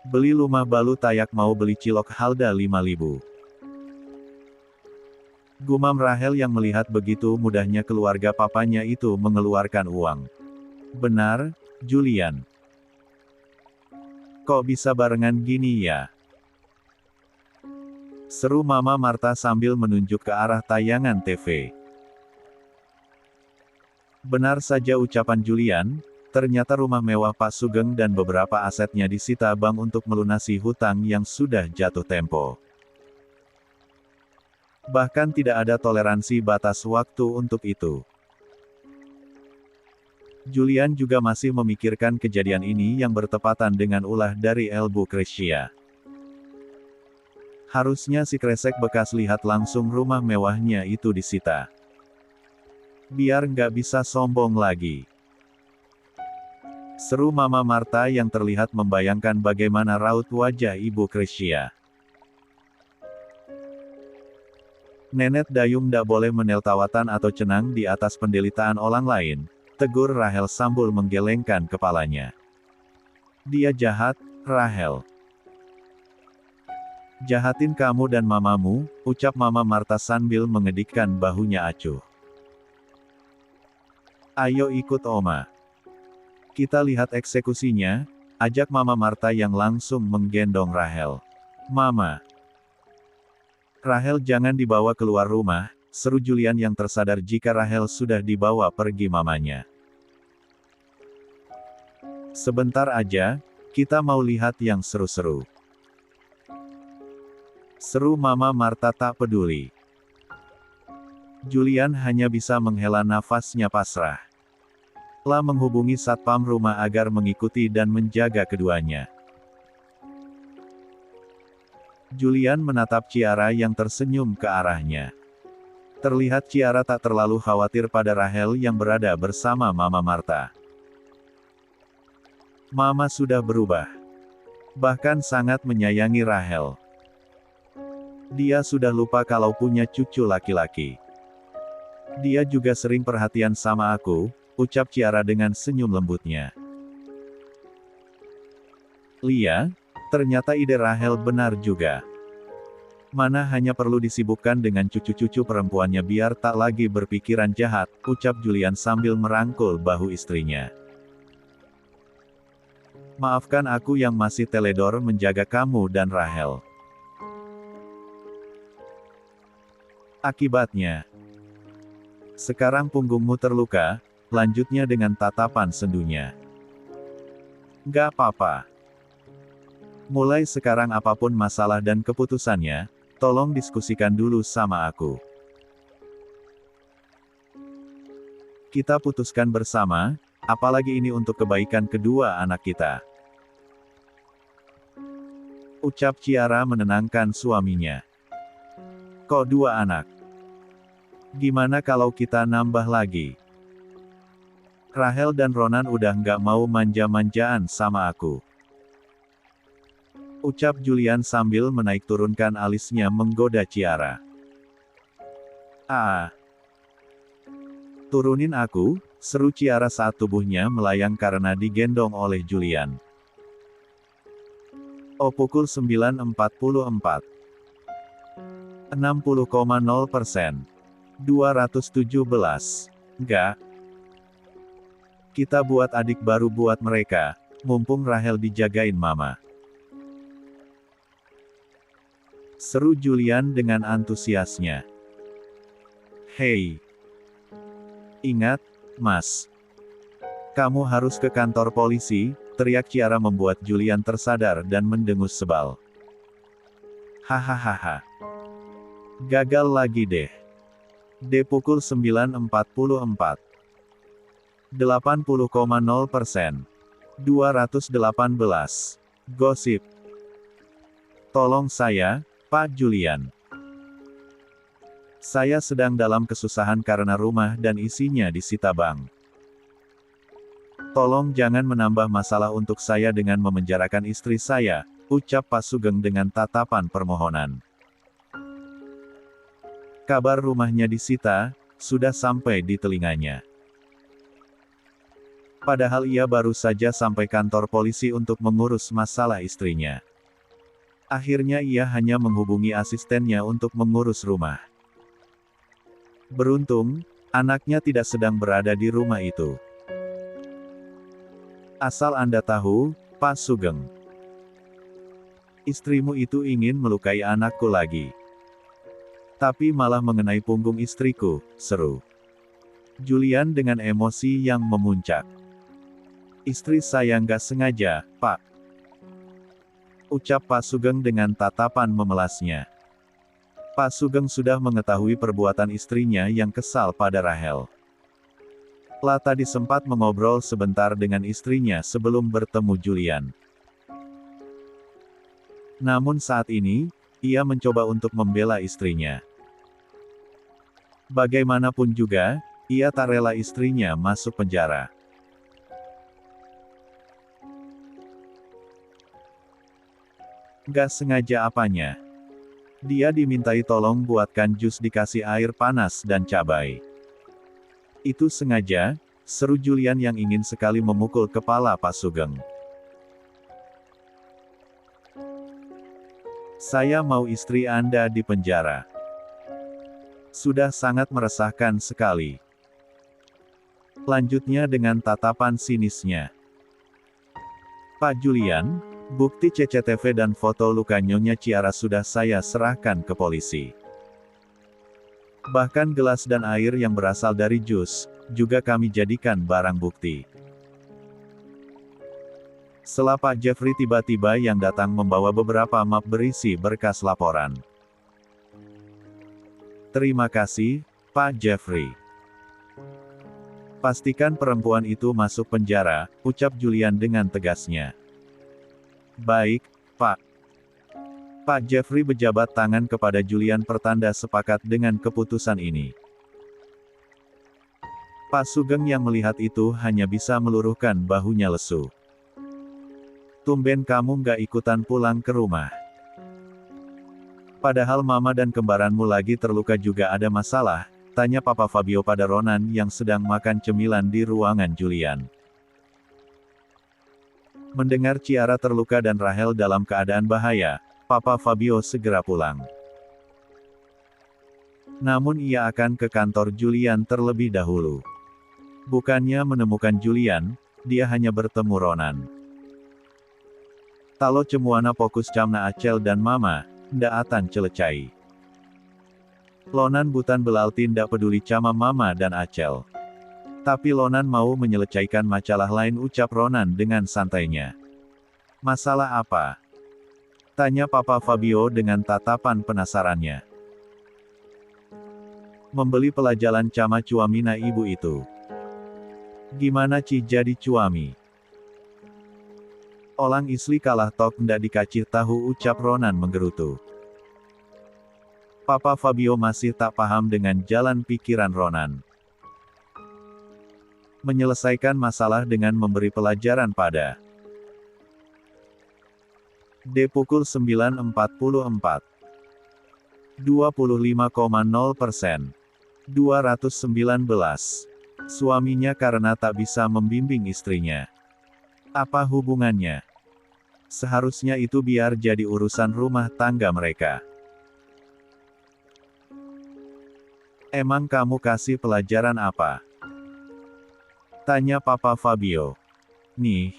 Beli rumah baru tayak mau beli cilok halda 5.000. Gumam Rahel yang melihat begitu mudahnya keluarga papanya itu mengeluarkan uang. Benar, Julian. Kok bisa barengan gini ya? Seru Mama Martha sambil menunjuk ke arah tayangan TV. Benar saja ucapan Julian, ternyata rumah mewah Pak Sugeng dan beberapa asetnya disita bank untuk melunasi hutang yang sudah jatuh tempo. Bahkan tidak ada toleransi batas waktu untuk itu. Julian juga masih memikirkan kejadian ini yang bertepatan dengan ulah dari El Bukresya. Harusnya si kresek bekas lihat langsung rumah mewahnya itu disita. Biar nggak bisa sombong lagi. Seru Mama Marta yang terlihat membayangkan bagaimana raut wajah Ibu Krisya. Nenek Dayung ndak boleh meneltawatan atau cenang di atas penderitaan orang lain, tegur Rahel sambil menggelengkan kepalanya. Dia jahat, Rahel. Jahatin kamu dan mamamu, ucap Mama Marta sambil mengedikkan bahunya acuh. Ayo ikut Oma. Kita lihat eksekusinya, ajak Mama Marta yang langsung menggendong Rahel. Mama. Rahel jangan dibawa keluar rumah, seru Julian yang tersadar jika Rahel sudah dibawa pergi mamanya. Sebentar aja, kita mau lihat yang seru-seru. Seru Mama Marta tak peduli. Julian hanya bisa menghela nafasnya pasrah. Telah menghubungi satpam rumah agar mengikuti dan menjaga keduanya. Julian menatap Ciara yang tersenyum ke arahnya. Terlihat Ciara tak terlalu khawatir pada Rahel yang berada bersama Mama Marta. Mama sudah berubah. Bahkan sangat menyayangi Rahel. Dia sudah lupa kalau punya cucu laki-laki. Dia juga sering perhatian sama aku, ucap Ciara dengan senyum lembutnya. Lia, ternyata ide Rahel benar juga. Mana hanya perlu disibukkan dengan cucu-cucu perempuannya biar tak lagi berpikiran jahat, ucap Julian sambil merangkul bahu istrinya. Maafkan aku yang masih teledor menjaga kamu dan Rahel. Akibatnya, sekarang punggungmu terluka, lanjutnya dengan tatapan sendunya. Gak apa-apa. Mulai sekarang apapun masalah dan keputusannya, tolong diskusikan dulu sama aku. Kita putuskan bersama, apalagi ini untuk kebaikan kedua anak kita. Ucap Ciara menenangkan suaminya. Kok 2 anak? Gimana kalau kita nambah lagi? Rahel dan Ronan udah nggak mau manja-manjaan sama aku. Ucap Julian sambil menaik turunkan alisnya menggoda Ciara. Turunin aku, seru Ciara saat tubuhnya melayang karena digendong oleh Julian. Pukul 9.44. 60,0%. 217. Enggak. Kita buat adik baru buat mereka, mumpung Rahel dijagain Mama. Seru Julian dengan antusiasnya. Hei. Ingat, Mas. Kamu harus ke kantor polisi, teriak Ciara membuat Julian tersadar dan mendengus sebal. Hahaha. Gagal lagi deh. Pukul 9.44. 80,0%. 218. Gosip. Tolong saya, Pak Julian. Saya sedang dalam kesusahan karena rumah dan isinya disita bank. Tolong jangan menambah masalah untuk saya dengan memenjarakan istri saya, ucap Pak Sugeng dengan tatapan permohonan. Kabar rumahnya disita, sudah sampai di telinganya. Padahal ia baru saja sampai kantor polisi untuk mengurus masalah istrinya. Akhirnya ia hanya menghubungi asistennya untuk mengurus rumah. Beruntung, anaknya tidak sedang berada di rumah itu. Asal Anda tahu, Pak Sugeng. Istrimu itu ingin melukai anakku lagi. Tapi malah mengenai punggung istriku, seru. Julian dengan emosi yang memuncak. Istri saya nggak sengaja, Pak. Ucap Pak Sugeng dengan tatapan memelasnya. Pak Sugeng sudah mengetahui perbuatan istrinya yang kesal pada Rahel. Tadi sempat mengobrol sebentar dengan istrinya sebelum bertemu Julian. Namun saat ini, ia mencoba untuk membela istrinya. Bagaimanapun juga, ia tak rela istrinya masuk penjara. Gak sengaja apanya. Dia dimintai tolong buatkan jus dikasih air panas dan cabai. Itu sengaja, seru Julian yang ingin sekali memukul kepala Pak Sugeng. Saya mau istri Anda di penjara. Sudah sangat meresahkan sekali. Lanjutnya dengan tatapan sinisnya. Pak Julian, bukti CCTV dan foto luka Nyonya Ciara sudah saya serahkan ke polisi. Bahkan gelas dan air yang berasal dari jus, juga kami jadikan barang bukti. Setelah Pak Jeffrey tiba-tiba yang datang membawa beberapa map berisi berkas laporan. Terima kasih, Pak Jeffrey. Pastikan perempuan itu masuk penjara, ucap Julian dengan tegasnya. Baik, Pak. Pak Jeffrey berjabat tangan kepada Julian pertanda sepakat dengan keputusan ini. Pak Sugeng yang melihat itu hanya bisa meluruhkan bahunya lesu. Tumben kamu nggak ikutan pulang ke rumah. Padahal mama dan kembaranmu lagi terluka juga ada masalah, tanya Papa Fabio pada Ronan yang sedang makan cemilan di ruangan Julian. Mendengar Ciara terluka dan Rahel dalam keadaan bahaya, Papa Fabio segera pulang. Namun ia akan ke kantor Julian terlebih dahulu. Bukannya menemukan Julian, dia hanya bertemu Ronan. Talo cemuana fokus camna Acel dan mama, ndak atan celecai. Lonan butan belalti ndak peduli cama mama dan Acel. Tapi Lonan mau menyelesaikan masalah lain, ucap Ronan dengan santainya. Masalah apa? Tanya Papa Fabio dengan tatapan penasarannya. Membeli pelajaran cama cuamina ibu itu. Gimana Ci jadi cuami? Olang isli kalah tok ndak dikacih tahu, ucap Ronan menggerutu. Papa Fabio masih tak paham dengan jalan pikiran Ronan. Menyelesaikan masalah dengan memberi pelajaran pada D. Pukul 9.44. 25,0%. 219. Suaminya karena tak bisa membimbing istrinya. Apa hubungannya? Seharusnya itu biar jadi urusan rumah tangga mereka. Emang kamu kasih pelajaran apa? Tanya Papa Fabio. Nih.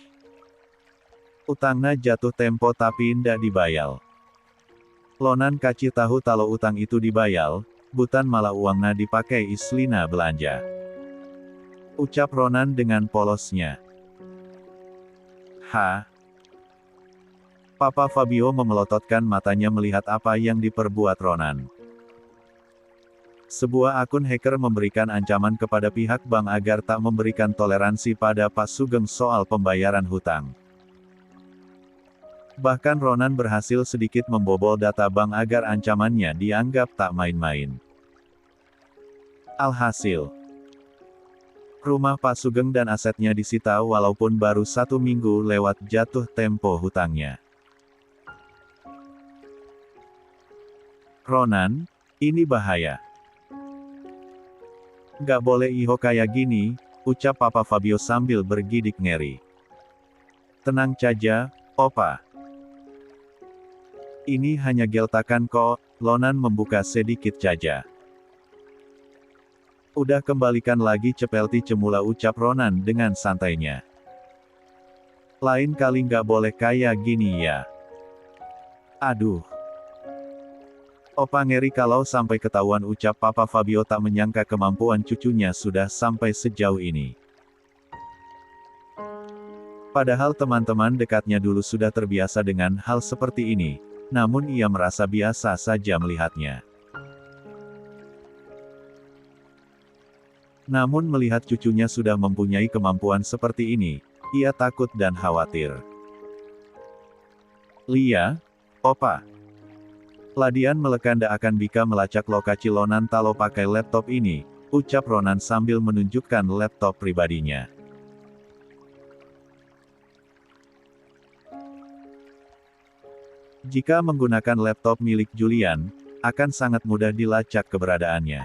Utangna jatuh tempo tapi ndak dibayal. Lonan kaci tahu kalau utang itu dibayal, butan malah uangna dipakai islina belanja. Ucap Ronan dengan polosnya. Papa Fabio memelototkan matanya melihat apa yang diperbuat Ronan. Sebuah akun hacker memberikan ancaman kepada pihak bank agar tak memberikan toleransi pada Pak Sugeng soal pembayaran hutang. Bahkan Ronan berhasil sedikit membobol data bank agar ancamannya dianggap tak main-main. Alhasil, rumah Pak Sugeng dan asetnya disita walaupun baru 1 minggu lewat jatuh tempo hutangnya. Ronan, ini bahaya. Gak boleh iho kayak gini, ucap Papa Fabio sambil bergidik ngeri. Tenang saja, Opa. Ini hanya geltakan kok, Lonan membuka sedikit saja. Udah kembalikan lagi cepelti cemula, ucap Ronan dengan santainya. Lain kali nggak boleh kayak gini ya. Aduh. Opa ngeri kalau sampai ketahuan, ucap Papa Fabio tak menyangka kemampuan cucunya sudah sampai sejauh ini. Padahal teman-teman dekatnya dulu sudah terbiasa dengan hal seperti ini, namun ia merasa biasa saja melihatnya. Namun melihat cucunya sudah mempunyai kemampuan seperti ini, ia takut dan khawatir. Lia, Opa. Ladian melekanda akan bisa melacak lokasi Ronan kalau pakai laptop ini, ucap Ronan sambil menunjukkan laptop pribadinya. Jika menggunakan laptop milik Julian, akan sangat mudah dilacak keberadaannya.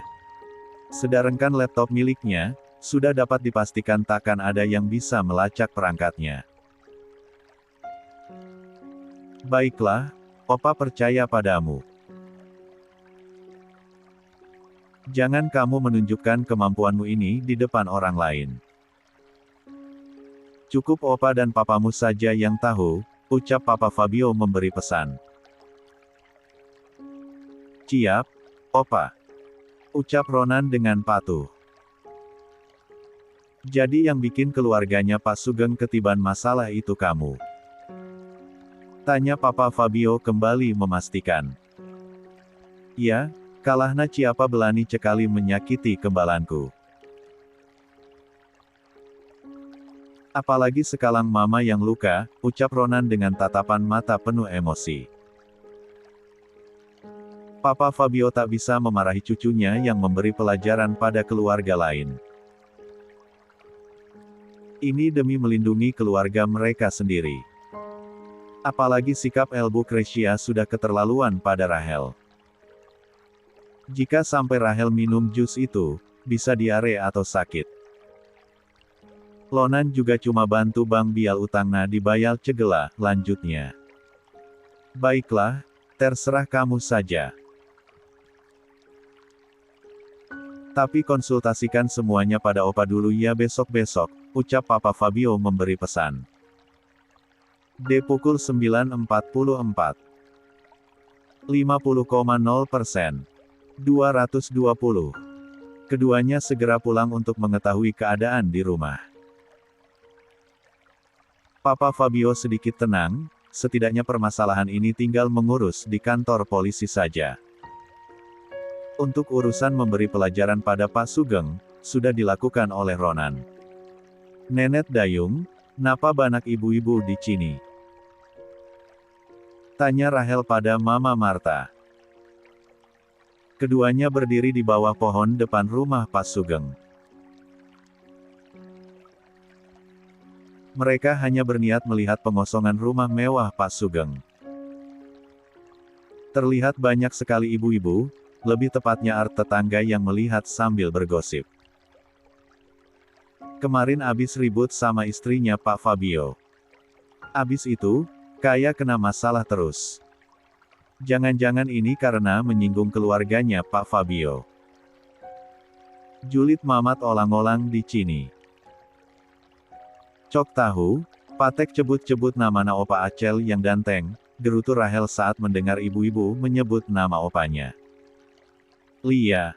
Sedangkan laptop miliknya, sudah dapat dipastikan takkan ada yang bisa melacak perangkatnya. Baiklah, Opa percaya padamu. Jangan kamu menunjukkan kemampuanmu ini di depan orang lain. Cukup Opa dan papamu saja yang tahu, ucap Papa Fabio memberi pesan. Siap, Opa. Ucap Ronan dengan patuh. Jadi yang bikin keluarganya Pak Sugeng ketiban masalah itu kamu? Tanya Papa Fabio kembali memastikan. Ya, kalahna siapa belani cekali menyakiti kembalanku. Apalagi sekalang mama yang luka, ucap Ronan dengan tatapan mata penuh emosi. Papa Fabio tak bisa memarahi cucunya yang memberi pelajaran pada keluarga lain. Ini demi melindungi keluarga mereka sendiri. Apalagi sikap Lucretia sudah keterlaluan pada Rahel. Jika sampai Rahel minum jus itu, bisa diare atau sakit. Ronan juga cuma bantu Bang Bial utangnya dibayar cegela, lanjutnya. Baiklah, terserah kamu saja. Tapi konsultasikan semuanya pada Opa dulu ya besok-besok, ucap Papa Fabio memberi pesan. D pukul 9.44. 50,0%. 220. Keduanya segera pulang untuk mengetahui keadaan di rumah. Papa Fabio sedikit tenang, setidaknya permasalahan ini tinggal mengurus di kantor polisi saja. Untuk urusan memberi pelajaran pada Pak Sugeng, sudah dilakukan oleh Ronan. Nenek Dayung, napa banak ibu-ibu di sini? Tanya Rahel pada Mama Marta. Keduanya berdiri di bawah pohon depan rumah Pak Sugeng. Mereka hanya berniat melihat pengosongan rumah mewah Pak Sugeng. Terlihat banyak sekali ibu-ibu, lebih tepatnya tetangga yang melihat sambil bergosip. Kemarin abis ribut sama istrinya Pak Fabio. Abis itu, kayak kena masalah terus. Jangan-jangan ini karena menyinggung keluarganya Pak Fabio. Julid mamat olang-olang di sini. Cok tahu, patek cebut-cebut namana Opa Acel yang ganteng, gerutu Rahel saat mendengar ibu-ibu menyebut nama opanya. Lia.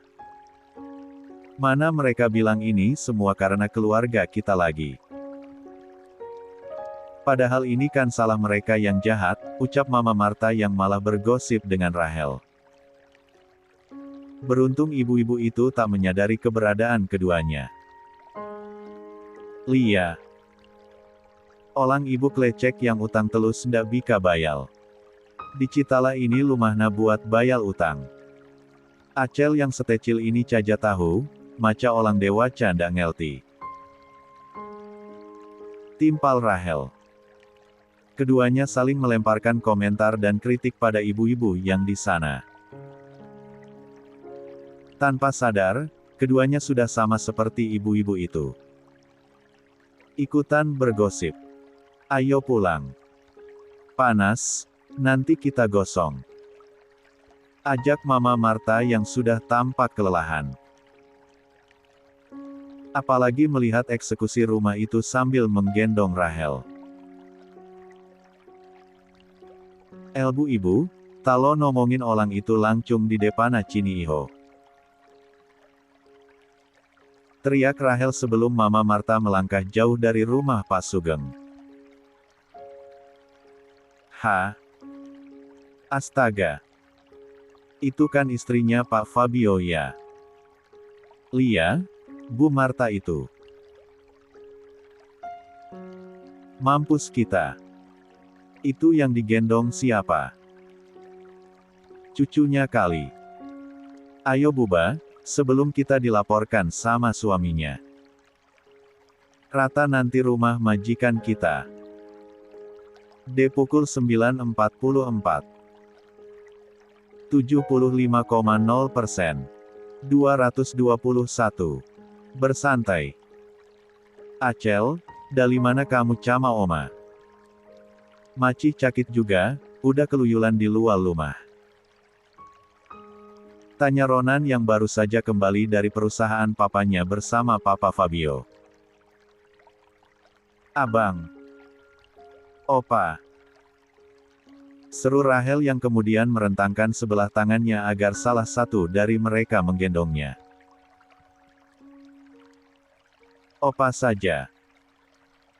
Mana mereka bilang ini semua karena keluarga kita lagi. Padahal ini kan salah mereka yang jahat, ucap Mama Marta yang malah bergosip dengan Rahel. Beruntung ibu-ibu itu tak menyadari keberadaan keduanya. Lia. Olang ibu klecek yang utang telus ndak bika bayal. Dicitala ini lumahna buat bayal utang. Acel yang setecil ini caja tahu, maca olang dewa canda ngelti. Timpal Rahel. Keduanya saling melemparkan komentar dan kritik pada ibu-ibu yang di sana. Tanpa sadar, keduanya sudah sama seperti ibu-ibu itu. Ikutan bergosip. Ayo pulang. Panas, nanti kita gosong. Ajak Mama Marta yang sudah tampak kelelahan. Apalagi melihat eksekusi rumah itu sambil menggendong Rahel. Bu ibu, Talo ngomongin orang itu langsung di depan Cini Iho. Teriak Rahel sebelum Mama Marta melangkah jauh dari rumah Pak Sugeng. Astaga. Itu kan istrinya Pak Fabio ya? Lia, Bu Marta itu. Mampus kita. Itu yang digendong siapa? Cucunya kali. Ayo Buba, sebelum kita dilaporkan sama suaminya. Rata nanti rumah majikan kita. Pukul 9.44. 75,0%. 221. Bersantai. Acel, dari mana kamu cama oma? Maci cakit juga, udah keluyulan di luar rumah. Tanya Ronan yang baru saja kembali dari perusahaan papanya bersama Papa Fabio. Abang. Opa. Seru Rahel yang kemudian merentangkan sebelah tangannya agar salah satu dari mereka menggendongnya. Opa saja.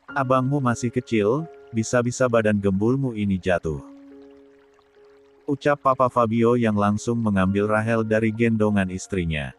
Abangmu masih kecil, bisa-bisa badan gembulmu ini jatuh. Ucap Papa Fabio yang langsung mengambil Rahel dari gendongan istrinya.